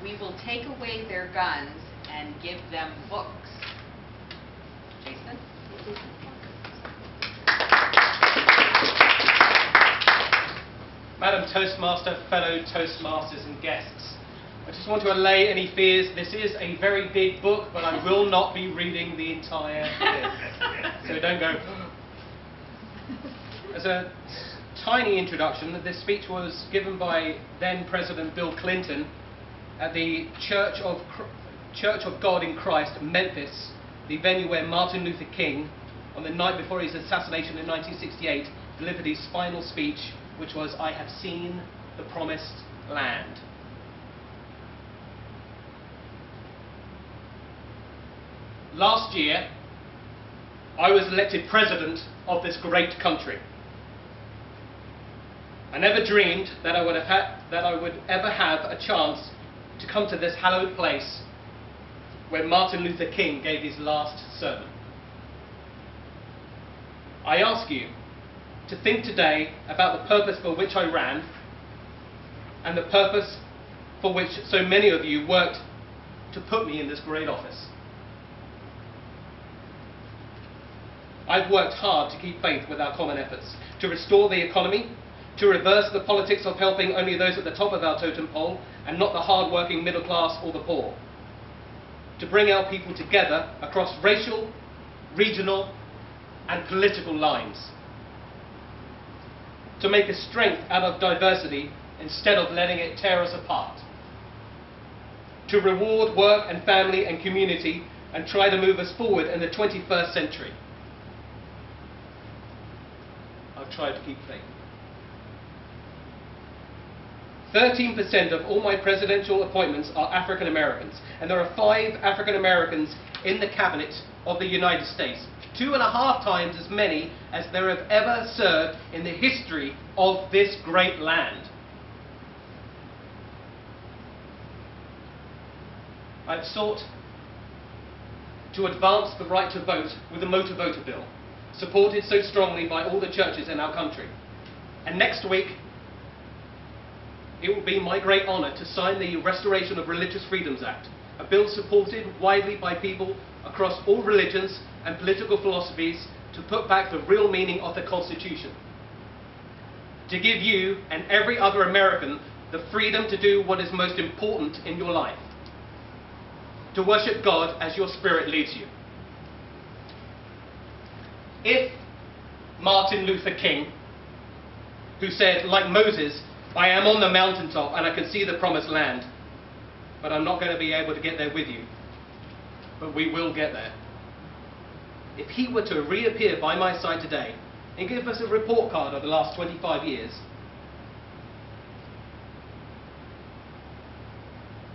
we will take away their guns and give them books. Jason? Madam Toastmaster, fellow Toastmasters and guests, I just want to allay any fears. This is a very big book, but I will not be reading the entire thing. So don't go. As a tiny introduction, this speech was given by then President Bill Clinton at the Church of God in Christ, Memphis, the venue where Martin Luther King, on the night before his assassination in 1968, delivered his final speech, which was, "I have seen the promised land." Last year, I was elected president of this great country. I never dreamed that I would ever have a chance to come to this hallowed place where Martin Luther King gave his last sermon. I ask you to think today about the purpose for which I ran and the purpose for which so many of you worked to put me in this great office. I've worked hard to keep faith with our common efforts, to restore the economy, to reverse the politics of helping only those at the top of our totem pole and not the hard-working middle class or the poor, to bring our people together across racial, regional and political lines, to make a strength out of diversity instead of letting it tear us apart, to reward work and family and community and try to move us forward in the 21st century. I've tried to keep faith. 13% of all my presidential appointments are African Americans, and there are 5 African Americans in the cabinet of the United States, 2.5 times as many as there have ever served in the history of this great land. I've sought to advance the right to vote with the Motor Voter Bill, supported so strongly by all the churches in our country. And next week, it will be my great honour to sign the Restoration of Religious Freedoms Act, a bill supported widely by people across all religions and political philosophies to put back the real meaning of the Constitution. To give you and every other American the freedom to do what is most important in your life. To worship God as your spirit leads you. If Martin Luther King, who said, like Moses, "I am on the mountaintop and I can see the promised land, but I'm not going to be able to get there with you, but we will get there." If he were to reappear by my side today and give us a report card of the last 25 years,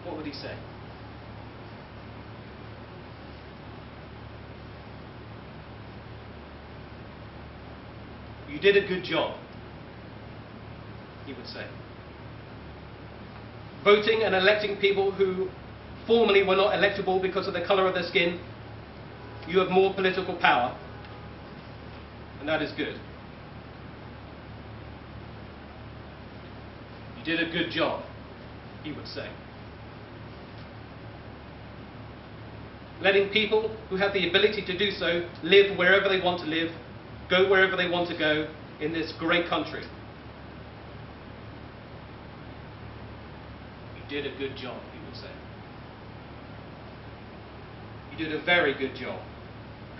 what would he say? "You did a good job," he would say. "Voting and electing people who formerly were not electable because of the colour of their skin, you have more political power, and that is good. You did a good job," he would say. Letting people who have the ability to do so live wherever they want to live, go wherever they want to go in this great country. "You did a good job," he would say. "You did a very good job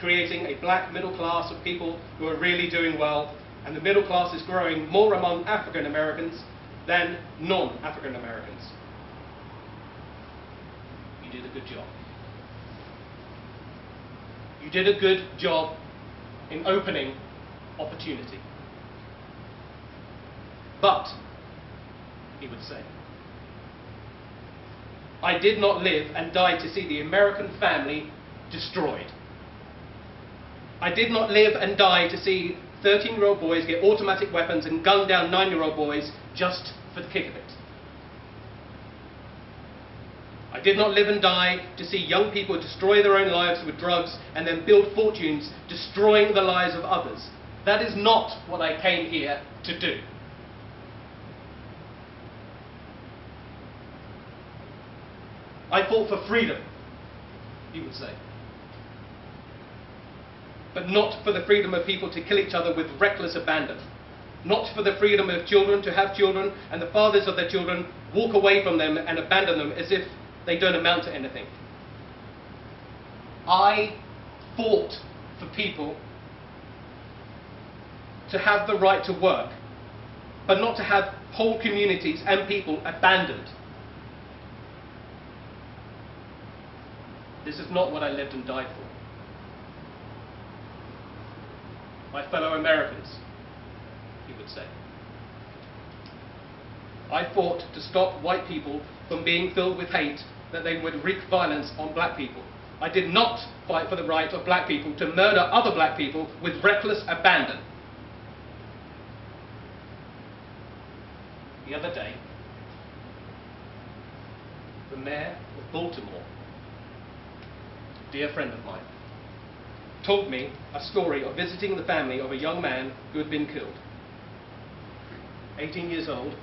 creating a black middle class of people who are really doing well, and the middle class is growing more among African Americans than non-African Americans. You did a good job. You did a good job in opening opportunity. But," he would say, "I did not live and die to see the American family destroyed. I did not live and die to see 13-year-old boys get automatic weapons and gun down 9-year-old boys just for the kick of it. I did not live and die to see young people destroy their own lives with drugs and then build fortunes destroying the lives of others. That is not what I came here to do. I fought for freedom, he would say. But not for the freedom of people to kill each other with reckless abandon. Not for the freedom of children to have children and the fathers of their children walk away from them and abandon them as if they don't amount to anything. I fought for people to have the right to work, but not to have whole communities and people abandoned. This is not what I lived and died for. My fellow Americans, he would say. I fought to stop white people from being filled with hate that they would wreak violence on black people. I did not fight for the right of black people to murder other black people with reckless abandon. The other day, the mayor of Baltimore, a dear friend of mine, told me a story of visiting the family of a young man who had been killed. 18 years old,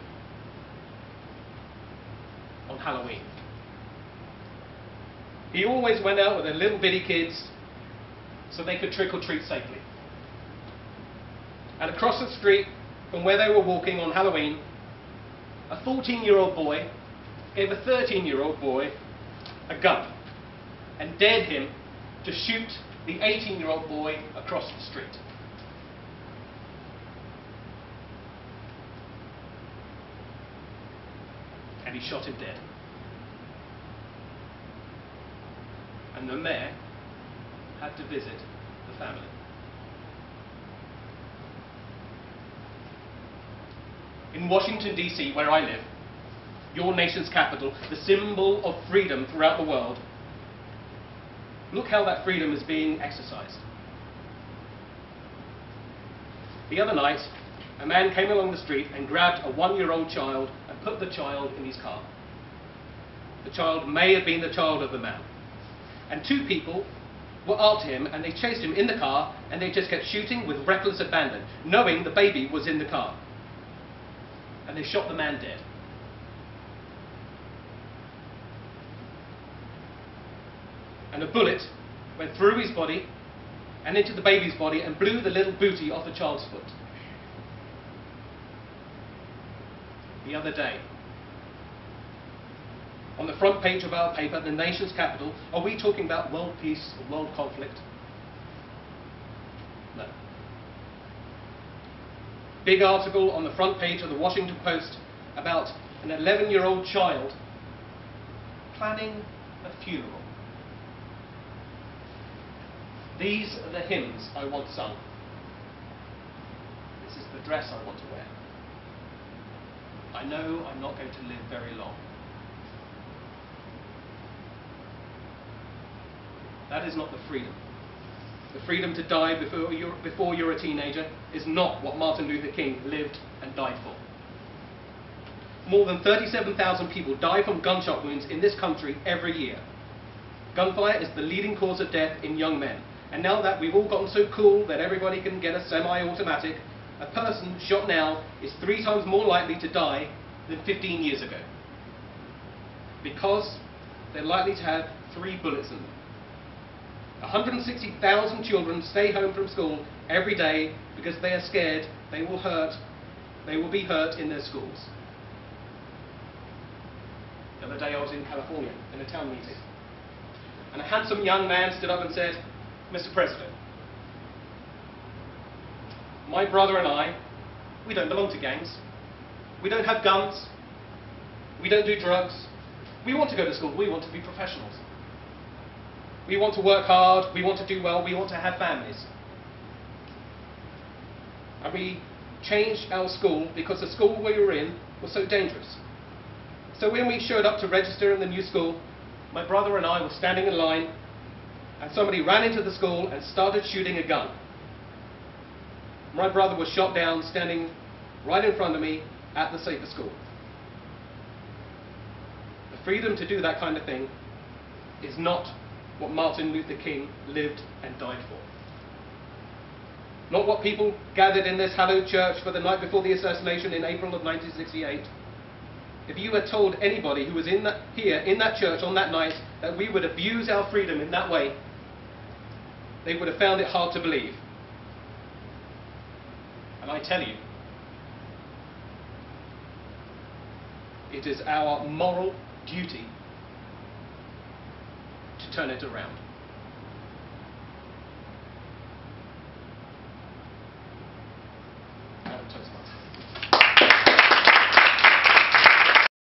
on Halloween. He always went out with the little bitty kids so they could trick or treat safely. And across the street from where they were walking on Halloween, a 14-year-old boy gave a 13-year-old boy a gun and dared him to shoot the 18-year-old boy across the street. And he shot him dead. And the mayor had to visit the family. In Washington, D.C., where I live, your nation's capital, the symbol of freedom throughout the world, look how that freedom is being exercised. The other night, a man came along the street and grabbed a 1-year-old child and put the child in his car. The child may have been the child of the man. And 2 people were after him and they chased him in the car and they just kept shooting with reckless abandon, knowing the baby was in the car. And they shot the man dead. And a bullet went through his body and into the baby's body and blew the little booty off the child's foot. The other day, on the front page of our paper, the nation's capital, are we talking about world peace or world conflict? No. Big article on the front page of the Washington Post about an 11-year-old child planning a funeral. These are the hymns I want sung. This is the dress I want to wear. I know I'm not going to live very long. That is not the freedom. The freedom to die before you're a teenager is not what Martin Luther King lived and died for. More than 37,000 people die from gunshot wounds in this country every year. Gunfire is the leading cause of death in young men. And now that we've all gotten so cool that everybody can get a semi-automatic, a person shot now is 3 times more likely to die than 15 years ago. Because they're likely to have 3 bullets in them. 160,000 children stay home from school every day because they are scared they will be hurt in their schools. The other day I was in California in a town meeting. And a handsome young man stood up and said, "Mr. President, my brother and I, we don't belong to gangs. We don't have guns. We don't do drugs. We want to go to school. We want to be professionals. We want to work hard. We want to do well. We want to have families. And we changed our school because the school we were in was so dangerous. So when we showed up to register in the new school, my brother and I were standing in line and somebody ran into the school and started shooting a gun. My brother was shot down standing right in front of me at the safer school. The freedom to do that kind of thing is not what Martin Luther King lived and died for. Not what people gathered in this hallowed church for the night before the assassination in April of 1968. if you had told anybody who was in that church on that night that we would abuse our freedom in that way, they would have found it hard to believe. And I tell you, it is our moral duty to turn it around.